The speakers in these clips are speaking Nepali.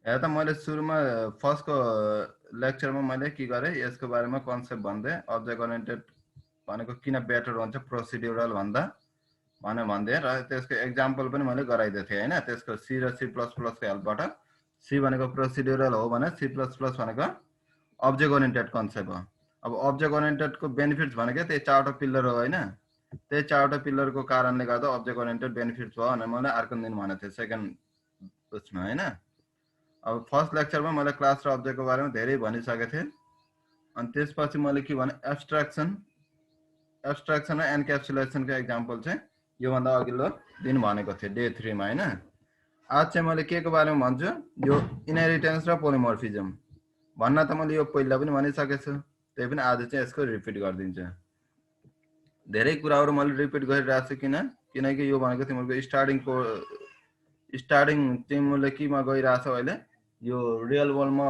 यहाँ त मैले सुरुमा फर्स्टको लेक्चरमा मैले के गरेँ यसको बारेमा कन्सेप्ट भन्दै अब्जेक्ट ओरिएन्टेड भनेको किन बेटर हुन्छ प्रोसिड्युरल भन्दा भनेर भन्दै र त्यसको एक्जाम्पल पनि मैले गराइदिएको थिएँ हैन त्यसको सी र सी प्लस प्लसको हेल्पबाट सी भनेको प्रोसिड्युरल हो भने सी प्लस प्लस भनेको अब्जेक्ट ओरिएन्टेड कन्सेप्ट हो अब अब्जेक्ट ओरिएन्टेडको बेनिफिट्स भनेको त्यही चारवटा पिलर हो हैन त्यही चारवटा पिलरको कारणले गर्दा अब्जेक्ट ओरिएन्टेड बेनिफिट्स भयो भनेर मैले अर्को दिन भनेको थिएँ सेकेन्ड उसमा हैन अब फर्स्ट लेक्चरमा मैले क्लास र अब्जेक्टको बारेमा धेरै भनिसकेको थिएँ अनि त्यसपछि मैले के भने एब्स्ट्र्याक्सन र एन्क्याप्सुलेसनको एक्जाम्पल चाहिँ योभन्दा अघिल्लो दिन भनेको थिएँ डे 3 मा हैन आज चाहिँ मैले के को बारेमा भन्छु यो इनहेरिटेन्स र पोलिमोर्फिजम भन्न त मैले यो पहिला पनि भनिसकेको छु त्यही पनि आज चाहिँ यसको रिपिट गरिदिन्छु धेरै कुराहरू मैले रिपिट गरिरहेको छु किनकि यो भनेको तिमीहरूको स्टार्टिङ तिमीले केमा गइरहेछ अहिले यो रियल वर्ल्डमा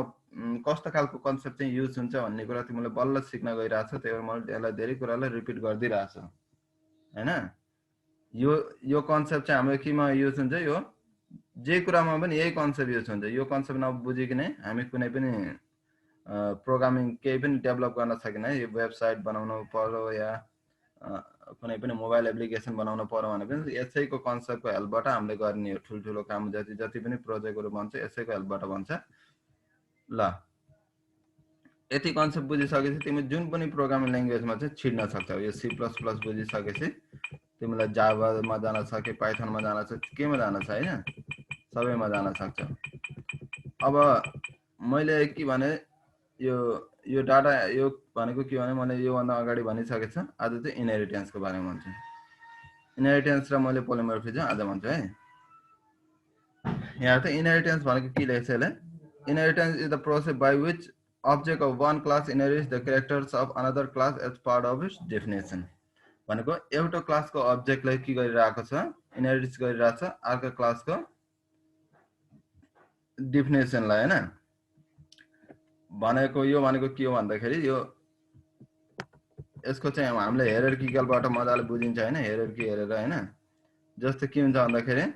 कस्तो खालको कन्सेप्ट चाहिँ युज हुन्छ भन्ने कुरा तिमीले बल्ल सिक्न गइरहेछ त्यही भएर मैले यसलाई धेरै कुरालाई रिपिट गरिदिइरहेछु हैन यो कन्सेप्ट चाहिँ हाम्रो केमा युज हुन्छ यो जे कुरामा पनि यही कन्सेप्ट युज हुन्छ यो कन्सेप्ट नबुझिकन हामी कुनै पनि प्रोग्रामिङ केही पनि डेभलप गर्न सकिन यो वेबसाइट बनाउनु पर्यो या कुनै पनि मोबाइल एप्लिकेसन बनाउन पर्यो भने पनि यसैको कन्सेप्टको हेल्पबाट हामीले गर्ने हो ठुल्ठुलो काम जति पनि प्रोजेक्टहरू बन्छ यसैको हेल्पबाट बन्छ ल यति कन्सेप्ट बुझिसकेपछि तिमी जुन पनि प्रोग्रामिङ ल्याङ्ग्वेजमा चाहिँ छिर्न सक्छौ यो सी प्लस प्लस बुझिसकेपछि तिमीलाई जाभामा जान छ कि पाइथनमा जान छ केमा जान छ हैन सबैमा जान सक्छौ अब मैले के भने यो डाटा यो भनेको के भने मैले यो भन्दा अगाडि भनिसकेको छु आज चाहिँ इनहेरिटेन्सको बारेमा भन्छु इनहेरिटेन्स र मैले पोलिमोर्फिजम आज भन्छु है यहाँ त इनहेरिटेन्स भनेको के लेख्छ यसले inheritance is the process by which object of one class inherits the characters of another class as part of its definition भनेको एउटा क्लासको अब्जेक्टलाई के गरिरहेको छ इनहेरिट गरिरहेको छ अर्को क्लासको डेफिनेसनलाई हैन भनेको यो भनेको के हो भन्दाखेरि यो यसको चाहिँ हामीले हियरार्किकलबाट मजाले बुझिन्छ हैन हियरार्की हेरेर हैन जस्तो के हुन्छ भन्दाखेरि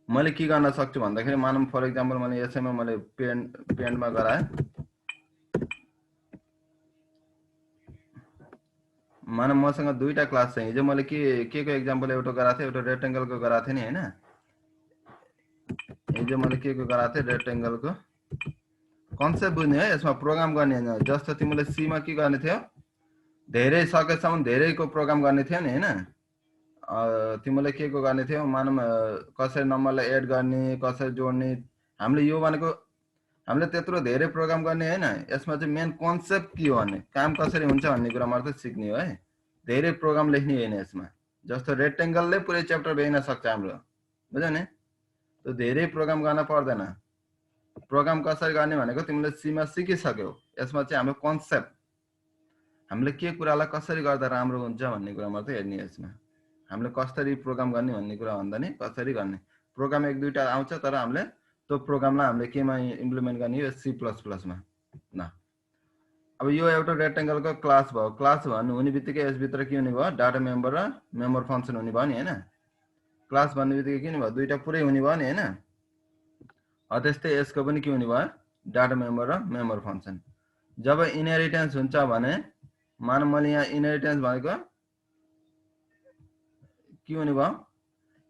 मैले के गर्न सक्छु भन्दाखेरि मानौं फर एक्जाम्पल मैले यसैमा मैले पेन्टमा गराए मानौं मसँग दुईटा क्लास छ हिजो मैले के को एक्जाम्पल एउटा गराएको थिएँ एउटा रेक्टेंगलको गराएको थिएँ नि हैन हिजो मैले के को गराएको थिएँ रेक्टेंगलको कन्सेप्ट बुझ्ने है यसमा प्रोग्राम गर्ने हैन जस्तो तिमीले सी मा के गर्ने थियो धेरै सकेसम्म धेरैको प्रोग्राम गर्ने थियो नि हैन तिमीले के को गर्ने थियो मानौं कसरी नम्बरलाई एड गर्ने कसरी जोड्ने हामीले यो भनेको हामीले त्यत्रो धेरै प्रोग्राम गर्ने हैन यसमा चाहिँ मेन कन्सेप्ट के हो भन्ने काम कसरी हुन्छ भन्ने कुरा मात्र सिक्ने हो है धेरै प्रोग्राम लेख्ने हैन यसमा जस्तो रेक्टेंगलले पुरै च्याप्टर भइन सक्छ हाम्रो बुझ्यौ नि त्यो धेरै प्रोग्राम गर्न पर्दैन प्रोग्राम कसरी गर्ने भनेको तिमीले सी मा सिकिसक्यौ यसमा चाहिँ हाम्रो कन्सेप्ट हामीले के कुरालाई कसरी गर्दा राम्रो हुन्छ भन्ने कुरा मात्र हेर्ने यसमा हामीले कसरी प्रोग्राम गर्ने भन्ने कुरा भन्दा नि कसरी गर्ने प्रोग्राम एक दुईटा आउँछ तर हामीले त्यो प्रोग्रामलाई हामीले केमा इम्प्लिमेन्ट गर्ने यो सी प्लस प्लस मा न अब यो एउटा रेक्टेंगलको क्लास भयो क्लास भन्नु हुने बित्तिकै यस भित्र के हुने भयो डाटा मेम्बर र मेम्बर फंक्सन हुने भयो नि हैन क्लास भन्ने बित्तिकै के हुने भयो दुईटा पुरै हुने भयो नि हैन त्यस्तै यसको पनि के हुने भयो डाटा मेम्बर र मेम्बर फंक्सन जब इनहेरिटेन्स हुन्छ भने मानौं मैले यहाँ इनहेरिटेन्स भनेको के हुने भयो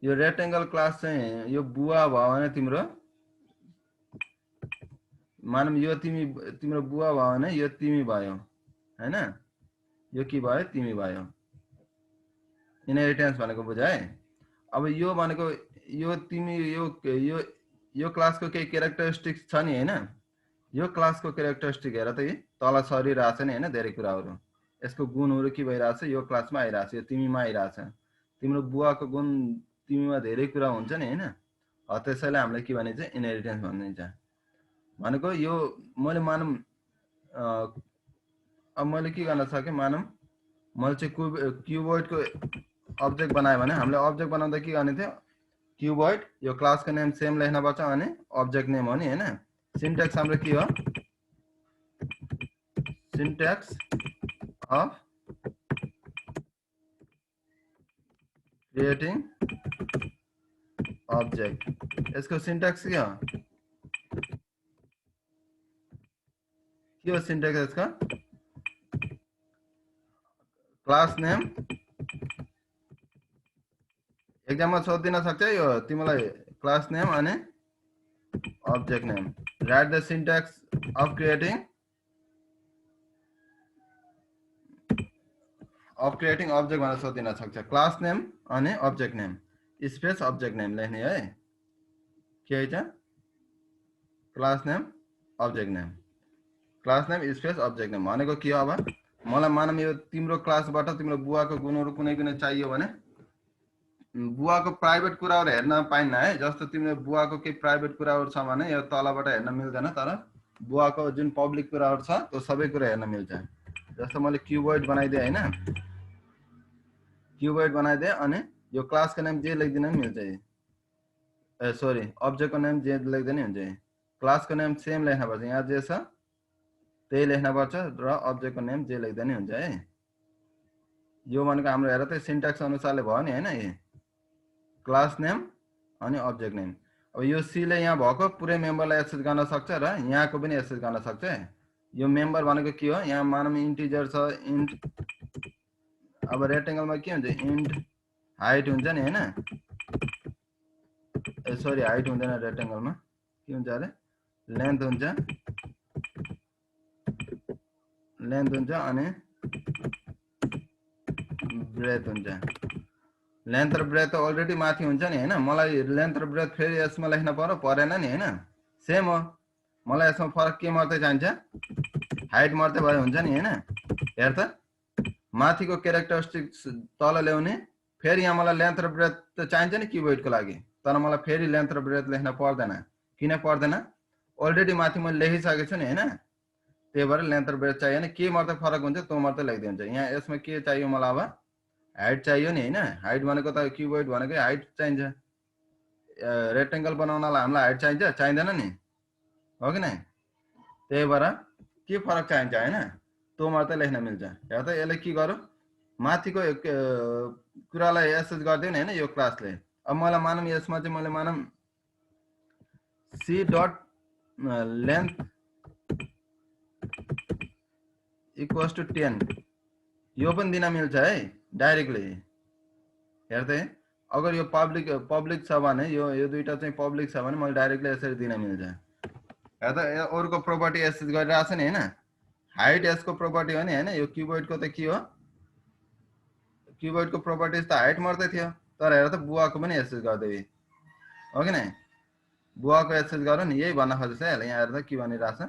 यो रेक्टेंगल क्लास चाहिँ यो बुवा भयो भने तिम्रो मानौं यो तिम्रो बुवा भयो भने यो तिमी भयो हैन यो के भयो तिमी भयो इनहेरिटेन्स भनेको बुझाए अब यो भनेको यो तिमी यो क्लासको केही क्यारेक्टरिस्टिक्स छ नि हैन यो क्लासको क्यारेक्टरिस्टिक हेर त तल सरिरहेछ नि हैन धेरै कुराहरू यसको गुणहरू के भइरहेछ यो क्लासमा आइरहेछ यो तिमीमा आइरहेछ तिम्रो बुवाको गुण तिमीमा धेरै कुरा हुन्छ नि हैन त्यसैले हामीले के भनिन्छ इनहेरिटेन्स भनिन्छ भनेको यो मैले मानौं अब मैले के गर्न सके मानौं मैले चाहिँ क्युबोइडको अब्जेक्ट बनाए भने हामीले अब्जेक्ट बनाउँदा के गर्ने थियो क्युबोइड यो क्लासको नेम सेम लेख्न पर्छ अनि अब्जेक्ट नेम हो नि हैन सिन्ट्याक्स हाम्रो के हो सिन्ट्याक्स अफ क्रिएटिङ अब्जेक्ट यसको सिन्ट्याक्स के हो सिन्ट्याक्स यसको क्लास नेम एक्जाममा सोधिदिन सक्छ यो तिमीलाई क्लास नेम अनि object name. Write the syntax of creating object भनेर सोधिन सक्छ क्लास नेम अनि object name space object name लेख्ने है के छ class name object name space object name भनेको के हो अब मलाई मानम यो तिम्रो क्लासबाट तिम्रो बुवाको गुणहरु कुनै कुनै चाहियो भने बुवाको प्राइभेट कुराहरु हेर्न पाइन्न है जस्तो तिम्रो बुवाको के प्राइभेट कुराहरु छ भने यो तलबाट हेर्न मिल्दैन तर बुवाको जुन पब्लिक कुराहरु छ त्यो सबै कुरा हेर्न मिल्छ जस्तो मैले क्युबोइड बनाइदिए हैन क्युबोइड बनाइदिए अनि यो क्लासको नाम जे लेख्दिन नि मिल्छ ए सरी अब्जेक्टको नाम जे लेख्दिन नि हुन्छ क्लासको नाम सेम लेख्न पर्छ यहाँ जे छ त्यही लेख्न पर्छ र अब्जेक्टको नाम जे लेख्दिन नि हुन्छ है यो भनेको हाम्रो हेर त सिन्ट्याक्स अनुसारले भयो नि हैन क्लास नेम अनि अब्जेक्ट नेम अब यो सी ले यहाँ भएको पुरै मेम्बरलाई एक्सेस गर्न सक्छ र यहाँको पनि एक्सेस गर्न सक्छ यो मेम्बर भनेको के हो यहाँ मानम इन्टिजर छ इन्ट अब रेक्टेंगलमा के हुन्छ इन्ट हाइट हुन्छ नि हैन ए सरी हाइट हुँदैन रेक्टेंगलमा के हुन्छ अरे लेन्थ हुन्छ अनि ब्रेथ हुन्छ लेन्थ र ब्रेथ अलरेडी माथि हुन्छ नि हैन मलाई लेन्थ र ब्रेथ फेरि यसमा लेख्न परेन नि हैन सेम हो मलाई यसमा फरक के मात्रै चाहिन्छ हाइट मात्रै भए हुन्छ नि हैन हेर त माथिको क्यारेक्टरिस्टिक्स तल ल्याउने फेरि यहाँ मलाई लेन्थ र ब्रेथ त चाहिन्छ नि कीबोर्डको लागि तर मलाई फेरि लेन्थ र ब्रेथ लेख्न पर्दैन किन पर्दैन अलरेडी माथि मैले लेखिसकेको छु नि हैन त्यही भएर लेन्थ र ब्रेथ चाहिएन के मात्रै फरक हुन्छ त्यो मात्रै लेखिदिन्छ यहाँ यसमा के चाहियो मलाई अब हाइट चाहियो नि हैन हाइट भनेको त कीबोर्ड भनेकै हाइट चाहिन्छ रेक्टेंगल बनाउनलाई हामीलाई हाइट चाहिँदैन नि हो कि नै त्यही भएर के फरक चाहिन्छ हैन त्यो मात्रै लेख्न मिल्छ हेर त यसले के गर्यो माथिको कुरालाई एक्सेस गर्दैन हैन यो क्लासले अब मलाई मानम यसमा चाहिँ मैले मानम c dot length equals to 10 यो पनि दिन मिल्छ है डाइरेक्टली हेर त अगर यो पब्लिक छ भने यो दुईटा चाहिँ पब्लिक छ भने मैले डाइरेक्टली यसरी दिन मिल्छ हेर त अरुको प्रोपर्टी एक्सेस गरिरहेछ नि हैन हाइट यसको प्रोपर्टी हो नि हैन यो कीबोर्डको त के हो कीबोर्डको प्रोपर्टीज त हाइट मात्रै थियो तर हेर त बुवाको पनि एक्सेस गर्दै हो कि नै बुवाको एक्सेस गर नि यही भन्न खोजेछ है यहाँ हेर त के भनिरहेछ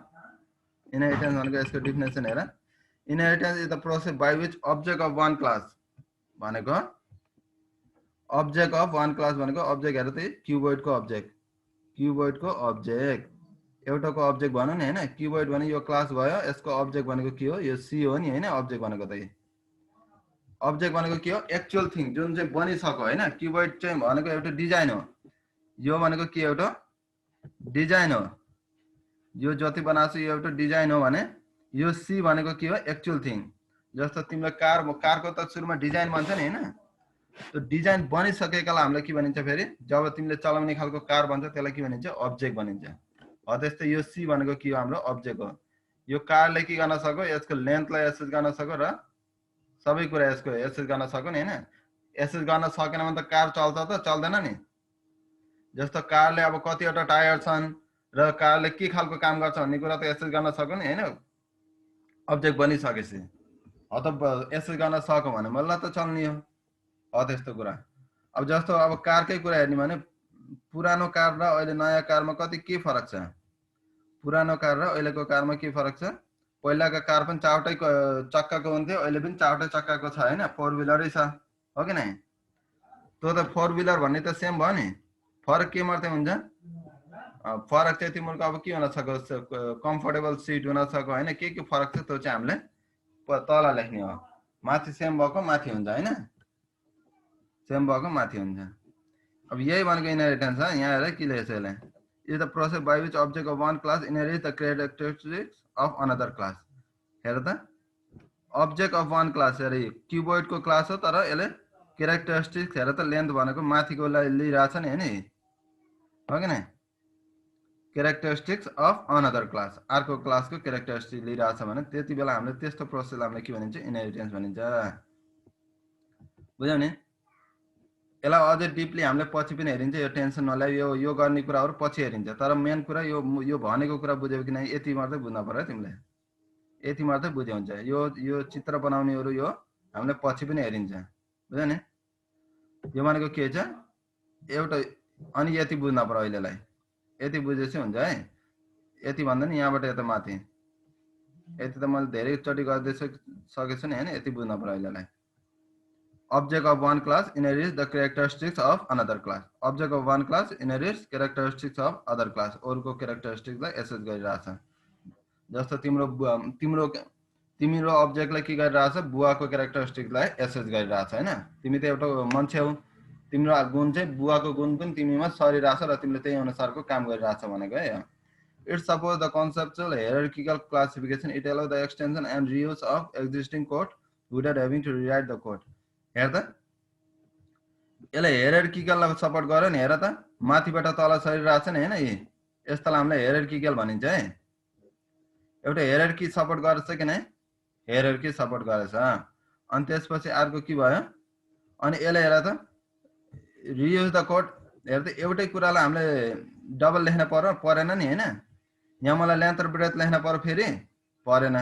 इनहेरिटेन्स भनेको यसको डेफिनेसन हेर inheritance is the process by which object of one class भनेको अब्जेक्ट अफ वान क्लास भनेको अब्जेक्ट हेर त कीबोर्डको अब्जेक्ट एउटाको अब्जेक्ट भनौं नि हैन कीबोर्ड भने यो क्लास भयो यसको अब्जेक्ट भनेको के हो यो सी हो नि हैन अब्जेक्ट भनेको त अब्जेक्ट भनेको के हो एक्चुअल थिङ जुन चाहिँ बनिसक्यो हैन कीबोर्ड चाहिँ भनेको एउटा डिजाइन हो यो भनेको के एउटा डिजाइन हो यो जति बनाएको यो एउटा डिजाइन हो भने यो सी भनेको के हो एक्चुअल थिङ जस्तो तिम्रो कारको त सुरुमा डिजाइन भन्छ नि हैन त्यो डिजाइन बनिसकेकालाई हामीले के भनिन्छ फेरि जब तिमीले चलाउने खालको कार भन्छ त्यसलाई के भनिन्छ अब्जेक्ट भनिन्छ त्यस्तै यो सी भनेको के हो हाम्रो अब्जेक्ट हो यो कारले के गर्न सक्यो यसको लेन्थलाई एक्सेस गर्न सक्यो र सबै कुरा यसको एक्सेस गर्न सक्यो नि हैन एक्सेस गर्न सकेन भने त कार चल्छ त चल्दैन नि जस्तो कारले अब कतिवटा टायर छन् र कारले के खालको काम गर्छ भन्ने कुरा त एक्सेस गर्न सक्यो नि हैन अब्जेक्ट बनिसकेपछि एक्सेस गर्न सक्यो भने मलाई त चल्ने हो त्यस्तो कुरा अब जस्तो अब कारकै कुरा हेर्ने भने पुरानो कार र अहिले नयाँ कारमा कति के फरक छ पुरानो कार र अहिलेको कारमा के फरक छ पहिलाको कार पनि चारवटै चक्काको हुन्थ्यो अहिले पनि चारवटै चक्काको छ हैन फोर व्हीलरै छ हो कि नै त्यो त फोर व्हीलर भन्ने त सेम भयो नि फरक के मात्रै हुन्छ फरक चाहिँ तिम्रो अब के हुन सक्यो कम्फर्टेबल सिट हुन सक्यो हैन के फरक छ त्यो चाहिँ हामीले तल लेख्ने हो माथि सेम भएको माथि हुन्छ हैन सेम भएको माथि हुन्छ अब यही भनेको इनहेरिटेन्स छ यहाँ हेर के लेखेछ यसले is the process by which object of one class inherits the characteristics of another class हेर त अब्जेक्ट अफ वान क्लास हेर कीबोर्डको क्लास हो तर यसले क्यारेक्टरिस्टिक्स हेर त लेन्थ भनेको माथिकोलाई लिइरहेछ नि हैन हो कि नहीं क्यारेक्टरिस्टिक्स अफ अनदर क्लास अर्को क्लासको क्यारेक्टरिस्टिक लिइरहेछ भने त्यति बेला हामीले त्यस्तो प्रोसेसलाई हामीले के भनिन्छ इनहेरिटेन्स भनिन्छ बुझ्यौ नि यसलाई अझै डिपली हामीले पछि पनि हेरिन्छ यो टेन्सन नल्याऊ यो गर्ने कुराहरू पछि हेरिन्छ तर मेन कुरा यो भनेको कुरा बुझ्यौ कि नै यति मात्रै बुझ्न पर्यो तिमीले यति मात्रै बुझ्यो हुन्छ यो चित्र बनाउनेहरू यो हामीले पछि पनि हेरिन्छ बुझ्यौ नि यो भनेको के छ एउटा अनि यति बुझ्न पर्यो अहिलेलाई यति बुझेपछि हुन्छ है यति भन्दा नि यहाँबाट यता माथि यति त मैले धेरैचोटि गर्दै सकेको छु नि हैन यति बुझ्न पर्यो अहिलेलाई object of one class inherits the characteristics of another class object of one class inherits characteristics of other class अरूको characteristics लाई एसेस गरिरहेछ जस्तो तिम्रो अब्जेक्टलाई के गरिरहेछ बुवाको characteristics लाई एसेस गरिरहेछ हैन तिमी त एउटा मान्छे हौ तिम्रो गुण चाहिँ बुवाको गुण पनि तिमीमा सरिरहेछ र तिमीले त्यही अनुसारको काम गरिरहेछ भनेको है It supports the conceptual hierarchical classification. It allows the extension and reuse of existing code without having to rewrite the code. हेर त यसलाई हायरार्किकललाई सपोर्ट गर्यो नि हेर त माथिबाट तल सरिरहेछ नि हैन यस्तालाई हामीले हायरार्किकल भनिन्छ है एउटा हायरार्की सपोर्ट गर्छ कि नै हायरार्की सपोर्ट गरेछ अनि त्यसपछि अर्को के भयो अनि यसले हेर त रियुज द कोड हेर त एउटै कुरालाई हामीले डबल लेख्न परेन नि हैन यहाँ मलाई लेन्थ र ब्रेथ लेख्न पर्यो फेरि परेन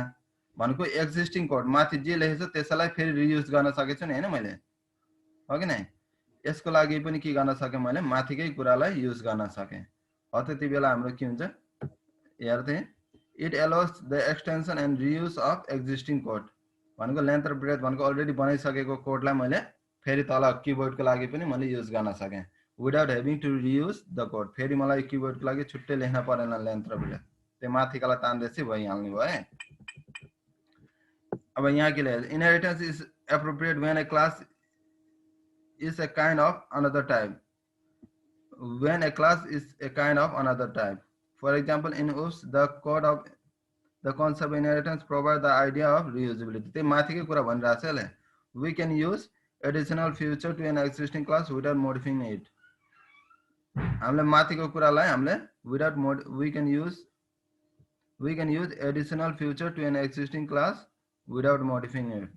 भनेको एक्जिस्टिङ कोड माथि जे लेखेछ त्यसैलाई फेरि रियुज गर्न सकेछु नि हैन मैले हो कि नै यसको लागि पनि के गर्न सके मैले माथिकै कुरालाई युज गर्न सके हो त्यति बेला हाम्रो के हुन्छ हेर्थे it allows the extension and reuse of existing code भनेको लेन्थ र ब्रेथ भनेको अलरेडी बनाइसकेको कोडलाई मैले फेरि तल किबोर्डको लागि पनि मैले युज गर्न सके without having to reuse the code फेरि मलाई किबोर्डको लागि छुट्टै लेख्न परेन लेन्थ र ब्रेथ त्यो माथिकालाई तान्दैछ भइहाल्ने भयो है अब यहाँ के लिए inheritance is appropriate when a class is a kind of another type when a class is a kind of another type for example in OOPS the code of the concept of inheritance provides the idea of reusability त्यो माथिकै कुरा भनिरहेछ यसले we can use additional feature to an existing class without modifying it हामीले माथिको कुरालाई हामीले we can use additional feature to an existing class without modifying it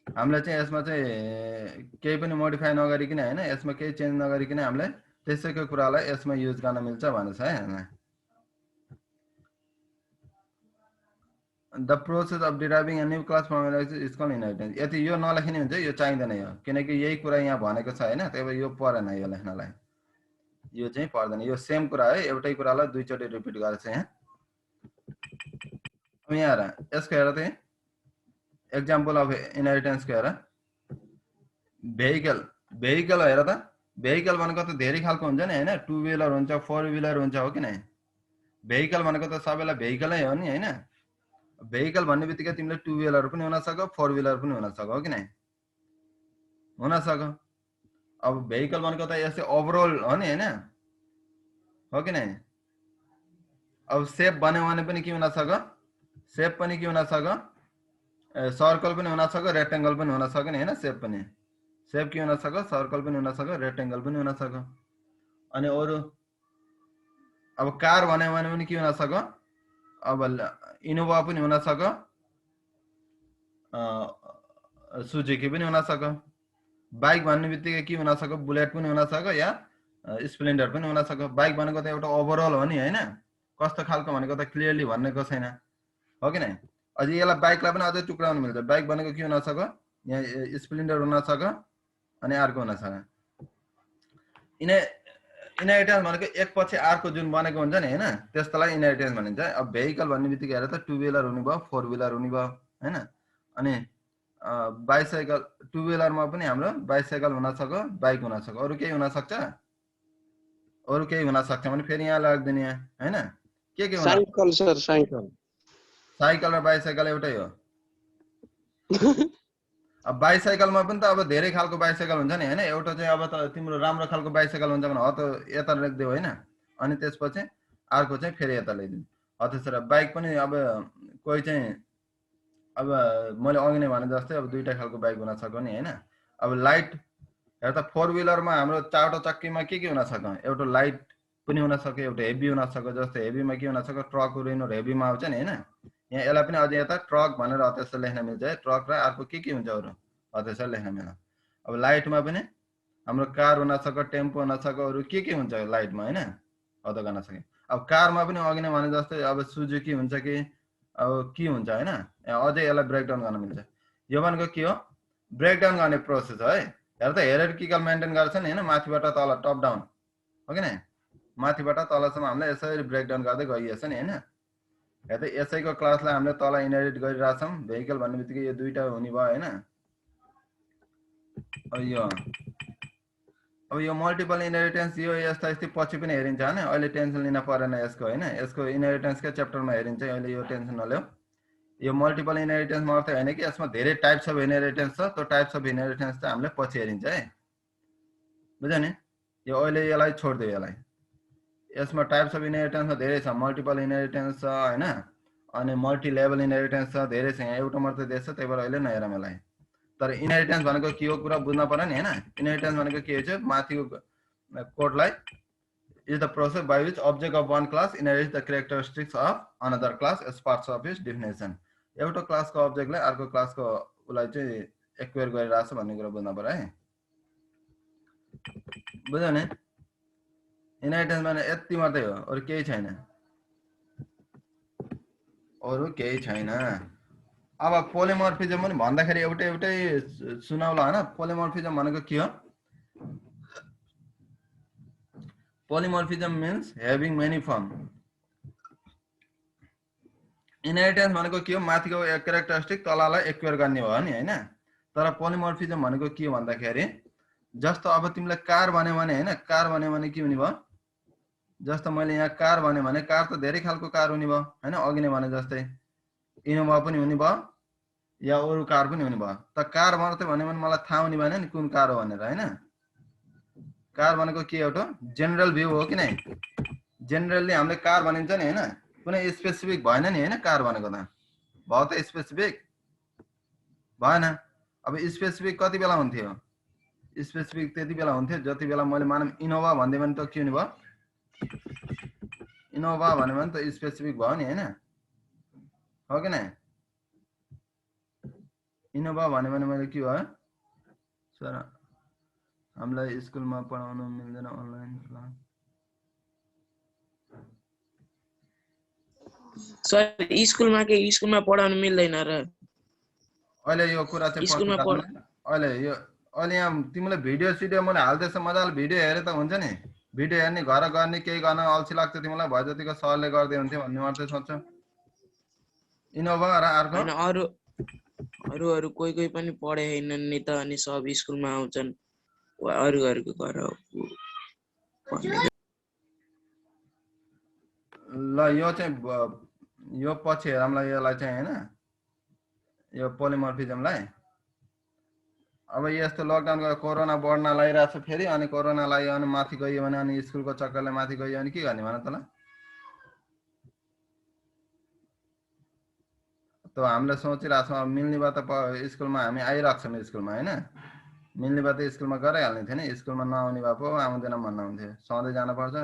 हामीले चाहिँ यसमा चाहिँ केही पनि मोडिफाई नगरिकिन हैन यसमा केही चेन्ज नगरिकिन हामीले त्यसैको कुरालाई यसमा युज गर्न मिल्छ भनेछ है हैन the process of deriving a new class from is called inheritance यति यो नलेख्ने हुन्छ यो चाहिँदैन यो किनकि यही कुरा यहाँ भनेको छ हैन त्यही भएर यो परेन यो लेख्नलाई यो चाहिँ पर्दैन यो सेम कुरा है एउटै कुरालाई दुई चोटि रिपिट गरेछ यहाँ अब यहाँ हेर यसको हेर त example of inheritance को हेर vehicle हेर त vehicle भनेको त धेरै खालको हुन्छ नि हैन टु व्हीलर हुन्छ फोर व्हीलर हुन्छ हो कि नै vehicle भनेको त सबैलाई vehicle नै हो नि हैन vehicle भन्ने बित्तिकै तिमीले टु व्हीलर पनि हुन सक्छ फोर व्हीलर पनि हुन सक्छ हो कि नै हुन सक्छ अब vehicle भनेको त यसै ओभरऑल हो नि हैन हो कि नै अब शेप बन्यो भने पनि के हुन सक्छ शेप पनि के हुन सक्छ सर्कल पनि हुन सक्छ रेक्टेंगल पनि हुन सक्छ नि हैन शेप के हुन सक्छ सर्कल पनि हुन सक्छ रेक्टेंगल पनि हुन सक्छ अनि अरु अब कार भन्यो भने पनि के हुन सक्छ अब इनोभा पनि हुन सक्छ सुजुकी पनि हुन सक्छ बाइक भन्ने बित्तिकै के हुन सक्छ बुलेट पनि हुन सक्छ या स्प्लेन्डर पनि हुन सक्छ बाइक भनेको त एउटा ओभरऑल हो नि हैन कस्तो खालको भनेको त क्लियरली भन्नेको छैन हो कि नै अझै यसलाई बाइकलाई पनि अझै टुक्राउन मिल्छ बाइक भनेको के हुन सक्छ यहाँ स्प्लेन्डर हुन सक्छ अनि अर्को हुन सक्छ इनहेरिटेन्स भनेको एक पछि अर्को जुन बनेको हुन्छ नि हैन त्यसलाई इनहेरिटेन्स भनिन्छ अब भेहिकल भन्ने बित्तिकै हेर त टु व्हीलर हुने भयो फोर व्हीलर हुने भयो हैन अनि बाइसाइकल टु व्हीलरमा पनि हाम्रो बाइसाइकल हुन सक्छ बाइक हुन सक्छ अरु केही हुन सक्छ अरु केही हुन सक्छ भने फेरि यहाँ लाग्दैन यहाँ हैन के हुन साइकल सर साइकल र बाइसाइकल एउटै हो अब बाइसाइकलमा पनि त अब धेरै खालको बाइसाइकल हुन्छ नि हैन एउटा चाहिँ अब त तिम्रो राम्रो खालको बाइसाइकल हुन्छ भने हो त यता राख्दियौ हैन अनि त्यसपछि अर्को चाहिँ फेरि यता ल्याइदिनु हो त्यसरी बाइक पनि अब कोही चाहिँ अब मैले अघि नै भने जस्तै अब दुईटा खालको बाइक हुन सक्छ नि हैन अब लाइट हेर त फोर व्हीलरमा हाम्रो चारवटा चक्कीमा के हुन सक्छ एउटा लाइट पनि हुन सक्यो, एउटा हेभी हुन सक्यो। जस्तो हेभीमा के हुन सक्यो, ट्रकहरू यिनीहरू हेभीमा आउँछ नि हैन। यहाँ यसलाई पनि अझै यता ट्रक भनेर त्यसो लेख्न मिल्छ है। ट्रक र अर्को के हुन्छ अरू त्यसरी लेख्न मिल्छ। अब लाइटमा पनि हाम्रो कार हुन सक्यो, टेम्पो हुन सक्यो, अरू के हुन्छ लाइटमा हैन, हो त गर्न सक्यो। अब कारमा पनि अघि नै भने जस्तै अब सुजुकी हुन्छ कि अब के हुन्छ हैन, अझै यसलाई ब्रेकडाउन गर्न मिल्छ। यो भनेको के हो, ब्रेकडाउन गर्ने प्रोसेस है। हेर त हेयरार्किकल मेन्टेन गर्छ नि हैन, माथिबाट तल टप डाउन हो कि नै, माथिबाट तलसम्म हामीले यसरी ब्रेकडाउन गर्दै गइएछ नि हैन। हेर त यसैको क्लासलाई हामीले तल इनहेरिट गरिरहेछौँ। भेहिकल भन्ने बित्तिकै यो दुईटा हुने भयो हैन। अब यो मल्टिपल इनहेरिटेन्स यो यस्ता यस्तै पछि पनि हेरिन्छ हैन, अहिले टेन्सन लिन परेन यसको हैन। यसको इनहेरिटेन्सकै च्याप्टरमा हेरिन्छ, अहिले यो टेन्सन नलिऊ। यो मल्टिपल इनहेरिटेन्समा अर्थ हैन कि यसमा धेरै टाइप्स अफ इनहेरिटेन्स छ, त्यो टाइप्स अफ इनहेरिटेन्स चाहिँ हामीले पछि हेरिन्छ है, बुझ्यो नि। यो अहिले यसलाई छोड्दियो, यसलाई। यसमा टाइप्स अफ इनहेरिटेन्समा धेरै छ, मल्टिपल इनहेरिटेन्स छ हैन, अनि मल्टी लेभल इनहेरिटेन्स छ, धेरै छ। यहाँ एउटा मात्रै देश छ, त्यही भएर अहिले नहेरौँ यसलाई। तर इनहेरिटेन्स भनेको के हो कुरा बुझ्न पर्यो नि हैन। इनहेरिटेन्स भनेको के हो, माथिको कोडलाई is the process by which object of one class inherits the characteristics of another class as parts of its definition. एउटा क्लासको अब्जेक्टलाई अर्को क्लासको उलाई चाहिँ एक्वायर गरिरहेछ भन्ने कुरा बुझ्न पर्यो है, बुझ्यो नि। इनहेरिटेन्स भने यति मात्रै हो, अरु केही छैन, अरु केही छैन। अब पोलिमर्फिजम पनि भन्दाखेरि एउटै सुनाउला हैन। पोलिमर्फिजम भनेको के हो, polymorphism means having many form. Inheritance भनेको के हो, माथिको क्यारेक्टरिस्टिक तललाई एक्वायर गर्ने हो नि हैन। तर पोलिमर्फिजम भनेको के हो भन्दाखेरि जस्तो अब तिमीले कार भन्यो भने हैन, कार भन्यो भने के हुने भयो, जस्तो मैले यहाँ कार भन्यो भने कार त धेरै खालको कार हुने भयो हैन। अघि नै भने जस्तै इनोभा पनि हुने भयो या अरु कार पनि हुने भयो। त कार मात्रै भन्यो भने मलाई थाहा हुने भएन नि कुन कार हो भनेर हैन। कार भनेको के एउटा जेनरल भ्यू हो कि नै, जेनरली हामीले कार भनिन्छ नि हैन, कुनै स्पेसिफिक भएन नि हैन। कार भनेको त भयो त स्पेसिफिक भएन। अब स्पेसिफिक कति बेला हुन्थ्यो, स्पेसिफिक त्यति बेला हुन्थ्यो जति बेला मैले मानम इनोभा भन्दै भने त के हुने भयो, इनोभा भन्यो भने त स्पेसिफिक भयो नि हैन, हो कि नै। इनोभा भन्यो भने मैले के भयो सर, हामीलाई स्कुलमा पढाउन मिल्दैन अनलाइन क्लास। सर स्कुलमा पढाउन मिल्दैन र अहिले यो कुरा चाहिँ स्कुलमा अहिले यहाँ तिमीले भिडियो सिडियो मैले हाल्दैछ, मजाले भिडियो हेरे त हुन्छ नि। भिडियो हेर्ने घर गर्ने केही गर्न अल्छी लाग्छ तिमीलाई, भए जतिको सरले गर्दै हुन्थ्यो भन्ने मात्रै सोच्छ। इनोभा र अर्को अरू कोही पनि पढे हैनन् नि त, अनि सब स्कुलमा आउँछन् अरूको घर। ल यो चाहिँ यो पछि हेरौँला यसलाई चाहिँ हैन, यो पोलिमर्फिजमलाई। अब यस्तो लकडाउनको कोरोना बढ्न लागिरहेछ फेरि, अनि कोरोना लाग्यो भने माथि गयो भने, अनि स्कुलको चक्करले माथि गयो भने के गर्ने भन त ल। त हामीले सोचिरहेछौँ अब मिल्ने भए त स्कुलमा हामी आइरहेको छौँ स्कुलमा हैन, मिल्ने भए त स्कुलमा गराइहाल्ने थियो नि, स्कुलमा नआउने भए पो आउँदैन भन्न हुन्थ्यो। सधैँ जानुपर्छ